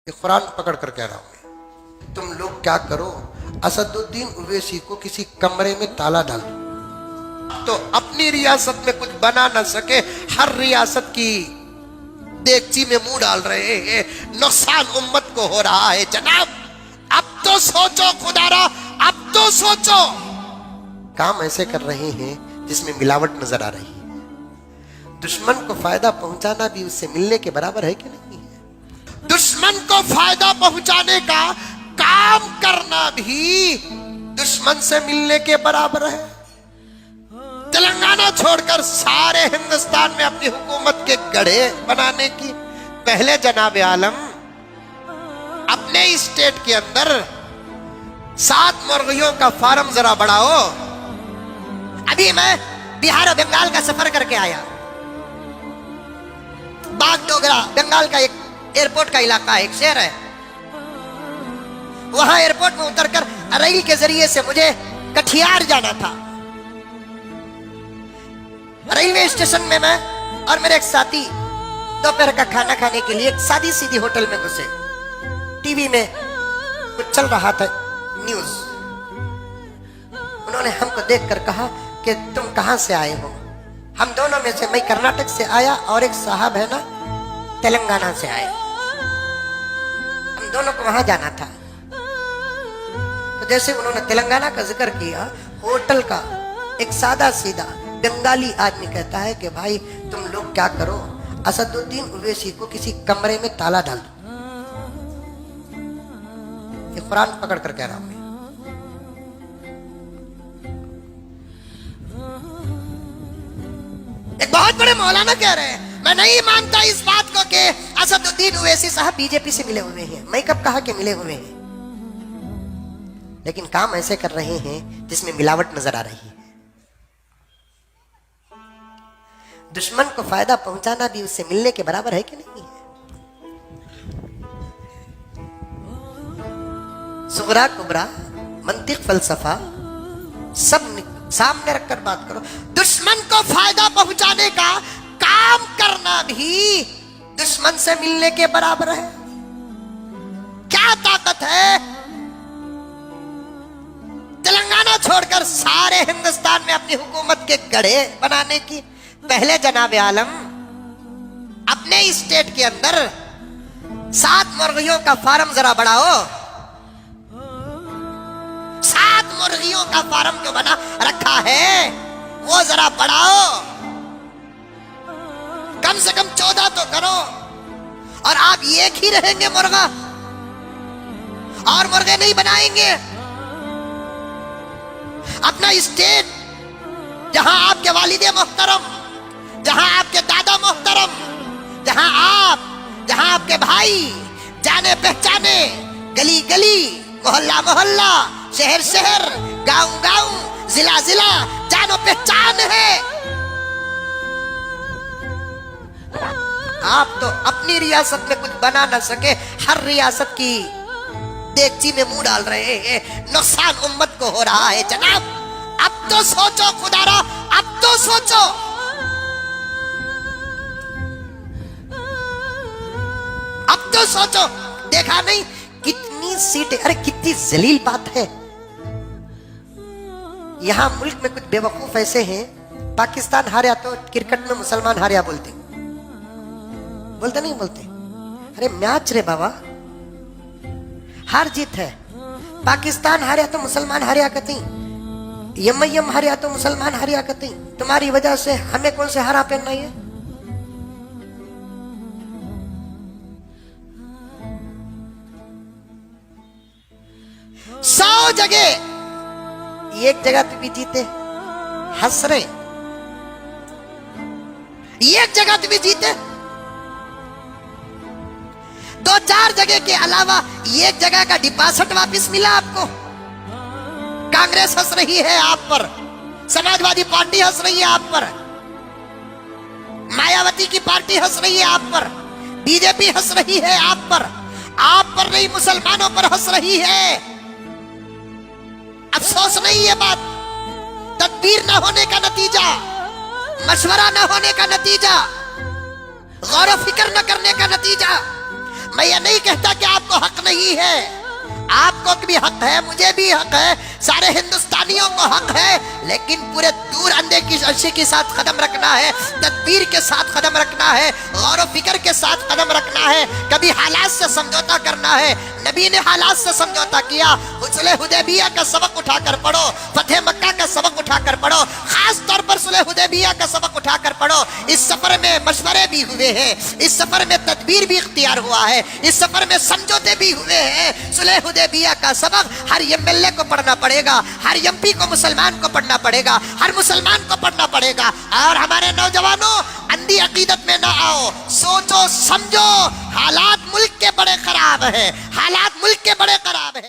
ये कुरान पकड़ कर कह रहा हूं, तुम लोग क्या करो, असदुद्दीन ओवैसी को किसी कमरे में ताला डाल दो, तो अपनी रियासत में कुछ बना ना सके, हर रियासत की देगची में मुंह डाल रहे हैं, नुकसान उम्मत को हो रहा है। जनाब अब तो सोचो खुदारा, अब तो सोचो। काम ऐसे कर रहे हैं जिसमें मिलावट नजर आ रही है। दुश्मन को फायदा पहुंचाना भी उससे मिलने के बराबर है कि नहीं है? दुश्मन को फायदा पहुंचाने का काम करना भी दुश्मन से मिलने के बराबर है। तेलंगाना छोड़कर सारे हिंदुस्तान में अपनी हुकूमत के गढ़े बनाने की पहले जनाब आलम अपने स्टेट के अंदर 7 मुर्गियों का फार्म जरा बढ़ाओ। अभी मैं बिहार और बंगाल का सफर करके आया। बागडोगरा बंगाल का एक एयरपोर्ट का इलाका है, एक शहर है। वहां एयरपोर्ट में उतरकर रेल के जरिए से मुझे कटिहार जाना था। रेलवे स्टेशन में मैं और मेरे एक साथी दोपहर का खाना खाने के लिए एक सादी सीधी होटल में घुसे। टीवी में कुछ चल रहा था न्यूज। उन्होंने हमको देखकर कहा कि तुम कहां से आए हो? हम दोनों में से, मैं कर्नाटक से आया और एक साहब है ना तेलंगाना से आए। हम दोनों को वहां जाना था। तो जैसे उन्होंने तेलंगाना का जिक्र किया, होटल का एक सादा सीधा बंगाली आदमी कहता है कि भाई तुम लोग क्या करो, असदुद्दीन ओवैसी को किसी कमरे में ताला डाल दो। ये कुरान पकड़ कर कह रहा हूं। एक बहुत बड़े मौलाना कह रहे हैं, मैं नहीं मानता इस बात को कि असदुद्दीन ओवैसी साहब बीजेपी से मिले हुए हैं। मैं कब कहा कि मिले हुए हैं? लेकिन काम ऐसे कर रहे हैं जिसमें मिलावट नजर आ रही है। दुश्मन को फायदा पहुंचाना भी उससे मिलने के बराबर है कि नहीं है? सुगरा कुबरा मंतिक फलसफा सब सामने रखकर बात करो। दुश्मन को फायदा पहुंचाने का काम करना भी दुश्मन से मिलने के बराबर है। क्या ताकत है तेलंगाना छोड़कर सारे हिंदुस्तान में अपनी हुकूमत के गढ़े बनाने की? पहले जनाब आलम अपने स्टेट के अंदर 7 मुर्गियों का फार्म जरा बढ़ाओ। 7 मुर्गियों का फार्म जो बना रखा है वो जरा बढ़ाओ। कम से कम 14 तो करो। और आप एक ही रहेंगे मुर्गा, और मुर्गे नहीं बनाएंगे। अपना स्टेट जहां आपके वालिदे मोहतरम, जहां आपके दादा मोहतरम, जहां आपके भाई जाने पहचाने, गली गली, मोहल्ला मोहल्ला, शहर शहर, गांव गांव, जिला जिला जानो पहचान है। आप तो अपनी रियासत में कुछ बना ना सके, हर रियासत की देगची में मुंह डाल रहे हैं, नुकसान उम्मत को हो रहा है। जनाब अब तो सोचो खुदारा, अब तो सोचो। अब तो सोचो। देखा नहीं कितनी सीटें? अरे कितनी जलील बात है। यहां मुल्क में कुछ बेवकूफ ऐसे हैं, पाकिस्तान हारा तो क्रिकेट में मुसलमान हारिया बोलते नहीं बोलते? अरे मैच रे बाबा, हार जीत है। पाकिस्तान हारिया तो मुसलमान हारिया कहती, यम हारिया तो मुसलमान हारिया कहती। तुम्हारी वजह से हमें कौन से हारा पहनना है? 100 जगह, एक जगह तो भी जीते, हंस रहे। एक जगह तो भी जीते, 2-4 जगह के अलावा एक जगह का डिपॉजिट वापस मिला आपको। कांग्रेस हंस रही है आप पर, समाजवादी पार्टी हंस रही है आप पर, मायावती की पार्टी हंस रही है आप पर, बीजेपी हंस रही है आप पर नहीं, मुसलमानों पर हंस रही है। अफसोस नहीं है बात, तदबीर न होने का नतीजा, मशवरा न होने का नतीजा, गौर फिक्र न करने का नतीजा। मैं ये नहीं कहता कि आप नहीं है। आपको भी हक है, मुझे भी हक है, सारे हिंदुस्तानियों को हक है, लेकिन पूरे दूर अंदेशी के साथ कदम रखना है, तदबीर के साथ कदम रखना है, गौर फिक्र के साथ कदम रखना है। कभी हालात से समझौता करना है। नबी ने हालात से समझौता किया। सुलह हुदैबिया का सबक उठाकर पढ़ो, फतेह मक्का का सबक उठाकर पढ़ो, खास तौर पर सुलह हुदैबिया का सबक उठाकर पढ़ो। इस सफर में मशवरे भी हुए हैं, इस सफर में तदबीर भी इख्तियार हुआ है, इस सफर में समझौते भी हुए हैं। सुलह हुदैबिया का सबक हर एमएलए को पढ़ना पड़ेगा, हर एमपी को मुसलमान को पढ़ना पड़ेगा, हर मुसलमान को पढ़ना पड़ेगा। और हमारे नौजवानों, अंधी अकीदत में ना आओ, सोचो समझो। हालात मुल्क के बड़े खराब हैं, हालात मुल्क के बड़े खराब हैं।